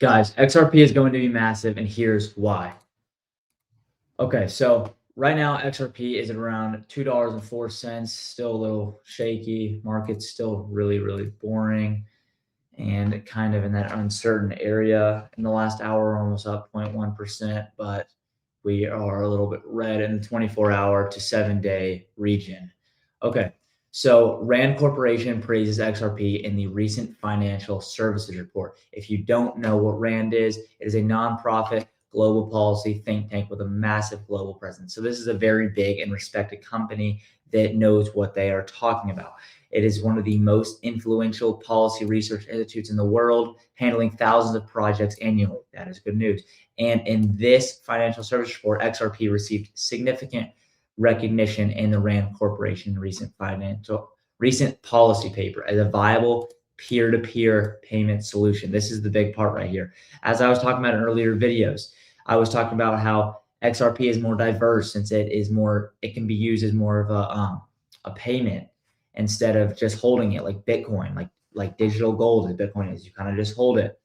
Guys, XRP is going to be massive, and here's why. Okay, so right now XRP is at around $2.04, still a little shaky. Market's still really, really boring and kind of in that uncertain area. In the last hour, almost up 0.1%, but we are a little bit red in the 24-hour to 7-day region. Okay, so Rand Corporation praises XRP in the recent financial services report. If you don't know what Rand is, it is a nonprofit global policy think tank with a massive global presence. So this is a very big and respected company that knows what they are talking about. It is one of the most influential policy research institutes in the world, handling thousands of projects annually. That is good news. And in this financial service report, XRP received significant recognition in the Rand Corporation recent policy paper as a viable peer-to-peer payment solution. This is the big part right here. As I was talking about in earlier videos, I was talking about how XRP is more diverse since it can be used as more of a payment instead of just holding it like Bitcoin, like digital gold as Bitcoin is. You kind of just hold it.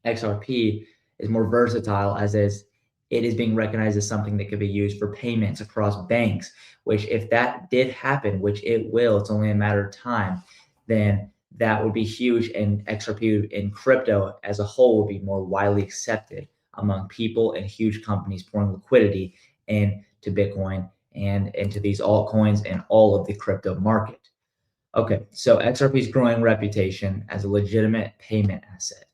XRP is more versatile as it is being recognized as something that could be used for payments across banks, which if that did happen, which it will, it's only a matter of time, then that would be huge, and XRP and crypto as a whole would be more widely accepted among people and huge companies pouring liquidity into Bitcoin and into these altcoins and all of the crypto market. Okay, so XRP's growing reputation as a legitimate payment asset.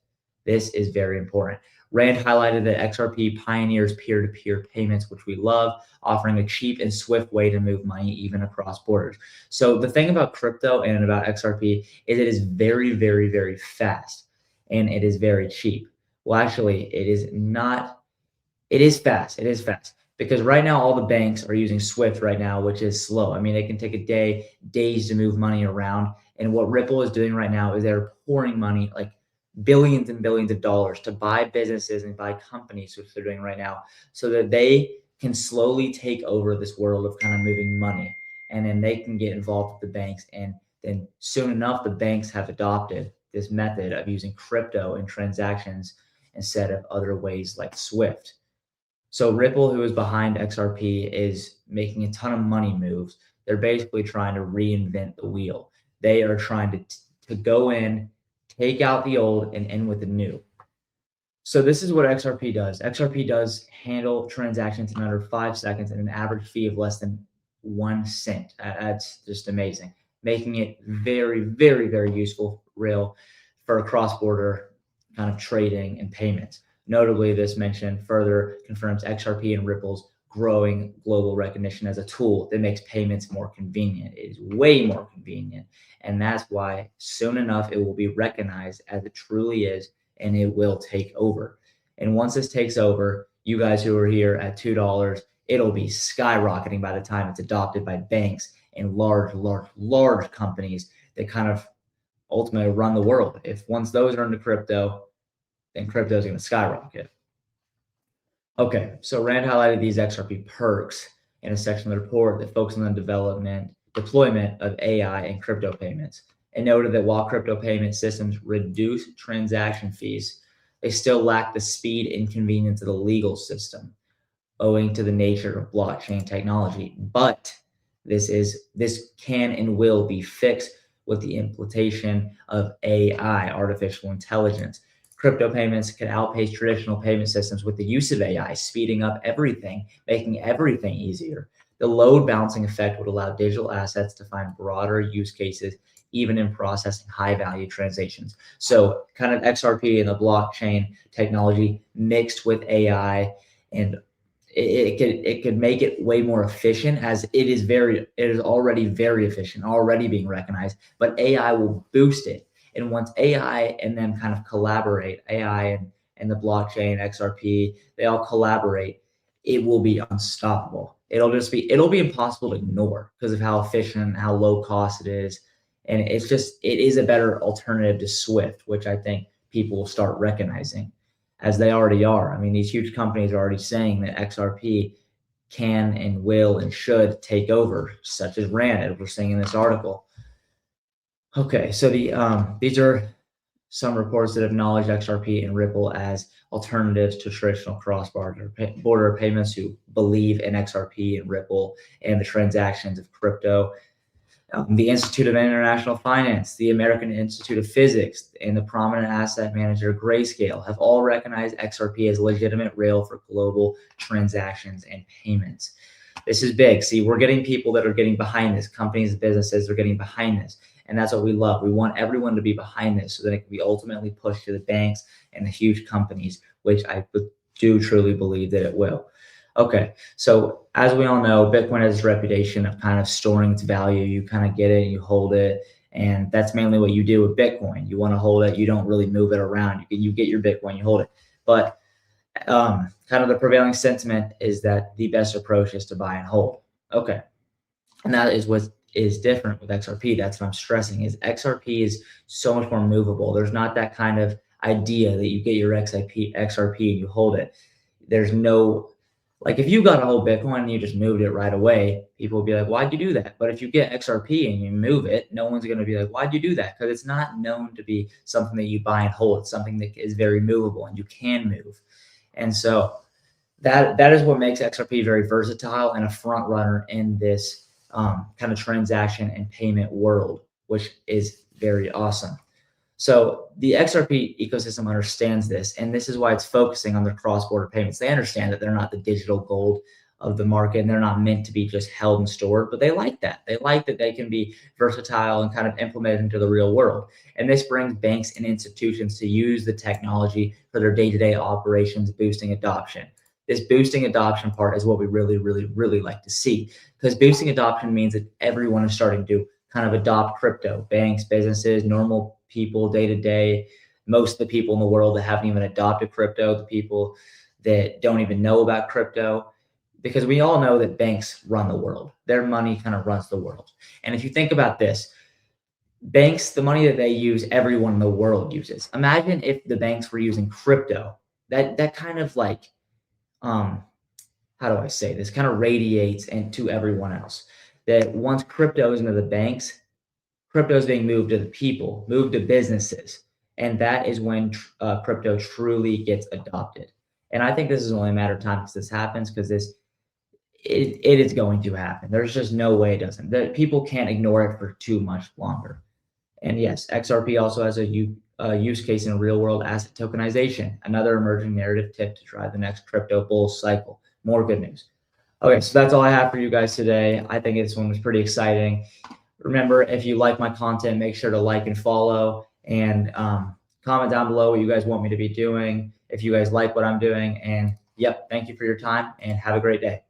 This is very important. Rand highlighted that XRP pioneers peer-to-peer payments, which we love, offering a cheap and swift way to move money even across borders. So the thing about crypto and about XRP is it is very, very, very fast and it is very cheap. Well, actually, it is not. It is fast. It is fast because right now all the banks are using Swift right now, which is slow. I mean, it can take a days to move money around. And what Ripple is doing right now is they're pouring money, like billions and billions of dollars, to buy businesses and buy companies, which they're doing right now, so that they can slowly take over this world of kind of moving money. And then they can get involved with the banks. And then soon enough, the banks have adopted this method of using crypto and transactions instead of other ways like Swift. So Ripple, who is behind XRP, is making a ton of money moves. They're basically trying to reinvent the wheel. They are trying to go in, take out the old, and in with the new. So this is what XRP does. XRP does handle transactions in under 5 seconds at an average fee of less than 1 cent. That's just amazing, making it very, very, very useful for cross-border kind of trading and payments. Notably, this mention further confirms XRP and Ripple's growing global recognition as a tool that makes payments more convenient. It is way more convenient. And that's why soon enough, it will be recognized as it truly is, and it will take over. And once this takes over, you guys who are here at $2, it'll be skyrocketing by the time it's adopted by banks and large companies that kind of ultimately run the world. If once those are into crypto, then crypto is going to skyrocket. Okay, so Rand highlighted these XRP perks in a section of the report that focuses on the deployment of AI and crypto payments, and noted that while crypto payment systems reduce transaction fees, they still lack the speed and convenience of the legal system, owing to the nature of blockchain technology. But this can and will be fixed with the implementation of AI, artificial intelligence. Crypto payments can outpace traditional payment systems with the use of AI, speeding up everything, making everything easier. The load balancing effect would allow digital assets to find broader use cases, even in processing high value transactions. So kind of XRP and the blockchain technology mixed with AI, and it could make it way more efficient, as it is already very efficient, already being recognized, but AI will boost it. And once AI and them kind of collaborate, AI and the blockchain, XRP, they all collaborate, it will be unstoppable. It'll be impossible to ignore because of how efficient, how low cost it is. And it is a better alternative to Swift, which I think people will start recognizing, as they already are. I mean, these huge companies are already saying that XRP can and will and should take over, such as Rand, as we're seeing in this article. Okay, so these are some reports that acknowledge XRP and Ripple as alternatives to traditional cross-border payments who believe in XRP and Ripple and the transactions of crypto. The Institute of International Finance, the American Institute of Physics, and the prominent asset manager Grayscale have all recognized XRP as a legitimate rail for global transactions and payments. This is big. See, we're getting people that are getting behind this. Companies, businesses are getting behind this. And that's what we love. We want everyone to be behind this so that it can be ultimately pushed to the banks and the huge companies, which I do truly believe that it will. Okay, so as we all know, Bitcoin has this reputation of kind of storing its value. You kind of get it, you hold it, and that's mainly what you do with Bitcoin. You want to hold it, you don't really move it around. You get your Bitcoin, you hold it. But kind of the prevailing sentiment is that the best approach is to buy and hold. Okay, and that is what is different with XRP. That's what I'm stressing is XRP is so much more movable. There's not that kind of idea that you get your XRP and you hold it. There's no, like if you got a whole Bitcoin and you just moved it right away, people will be like, why'd you do that? But if you get XRP and you move it, no one's going to be like, why'd you do that? Because it's not known to be something that you buy and hold. It's something that is very movable and you can move. And so that is what makes XRP very versatile and a front runner in this kind of transaction and payment world, which is very awesome. So the XRP ecosystem understands this, and this is why it's focusing on the cross-border payments. They understand that they're not the digital gold of the market, and they're not meant to be just held and stored, but they like that. They like that they can be versatile and kind of implemented into the real world. And this brings banks and institutions to use the technology for their day-to-day operations, boosting adoption. This boosting adoption part is what we really, really, really like to see, because boosting adoption means that everyone is starting to kind of adopt crypto. Banks, businesses, normal people, day to day, most of the people in the world that haven't even adopted crypto, the people that don't even know about crypto, because we all know that banks run the world. Their money kind of runs the world. And if you think about this, banks, the money that they use, everyone in the world uses. Imagine if the banks were using crypto. That kind of like, how do I say this? Kind of radiates into everyone else. That once crypto is into the banks, crypto is being moved to the people, moved to businesses. And that is when crypto truly gets adopted. And I think this is only a matter of time because this happens, because it is going to happen. There's just no way it doesn't. People can't ignore it for too much longer. And yes, XRP also has a use case in real world asset tokenization, another emerging narrative tip to drive the next crypto bull cycle. More good news. Okay, so that's all I have for you guys today. I think this one was pretty exciting. Remember, if you like my content, make sure to like and follow, and comment down below what you guys want me to be doing, if you guys like what I'm doing. And yep, thank you for your time and have a great day.